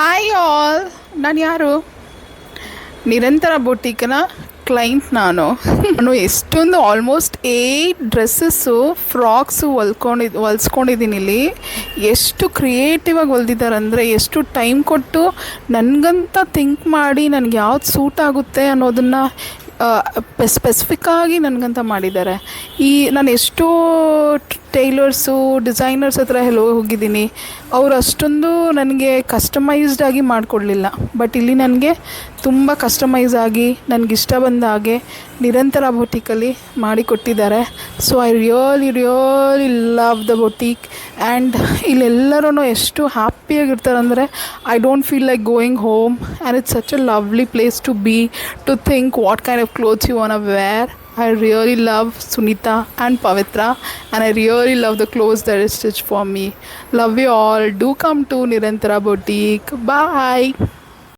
Hi all, ನಾನು ಯಾರು? ನಿರಂತರ ಬೊಟಿಕ್ನ ಕ್ಲೈಂಟ್ ನಾನು ಎಷ್ಟೊಂದು ಆಲ್ಮೋಸ್ಟ್ 8 ಡ್ರೆಸ್ಸಸ್ಸು ಫ್ರಾಕ್ಸು ಹೊಲ್ಸ್ಕೊಂಡಿದ್ದೀನಿ ಇಲ್ಲಿ. ಎಷ್ಟು ಕ್ರಿಯೇಟಿವಾಗಿ ಹೊಲ್ದಿದ್ದಾರೆ ಅಂದರೆ, ಎಷ್ಟು ಟೈಮ್ ಕೊಟ್ಟು ನನಗಂತ ಥಿಂಕ್ ಮಾಡಿ ನನಗೆ ಯಾವ್ದು ಸೂಟ್ ಆಗುತ್ತೆ ಅನ್ನೋದನ್ನು ಸ್ಪೆಸಿಫಿಕ್ಕಾಗಿ ನನಗಂತ ಮಾಡಿದ್ದಾರೆ. ನಾನು ಎಷ್ಟೋ ಟೈಲರ್ಸು ಡಿಸೈನರ್ಸ್ ಹತ್ರ ಹೋಗಿದ್ದೀನಿ. ಅವರು ಅಷ್ಟೊಂದು ನನಗೆ ಕಸ್ಟಮೈಸ್ಡ್ ಆಗಿ ಮಾಡಿಕೊಡ್ಲಿಲ್ಲ. ಬಟ್ ಇಲ್ಲಿ ನನಗೆ ತುಂಬ ಕಸ್ಟಮೈಸ್ ಆಗಿ ನನಗಿಷ್ಟ ಬಂದ ಹಾಗೆ ನಿರಂತರ ಬೊಟಿಕಲ್ಲಿ ಮಾಡಿಕೊಟ್ಟಿದ್ದಾರೆ. So I really love the boutique. And ಇಲ್ಲೆಲ್ಲರೂ ಎಷ್ಟು ಹ್ಯಾಪಿಯಾಗಿರ್ತಾರೆ ಅಂದರೆ, I don't feel like going home. And it's such a lovely place to be, to think what kind of clothes you wanna wear. I really love Sunita and Pavitra, and I really love the clothes that is stitched for me. Love you all. Do come to Nirantara Boutique. Bye.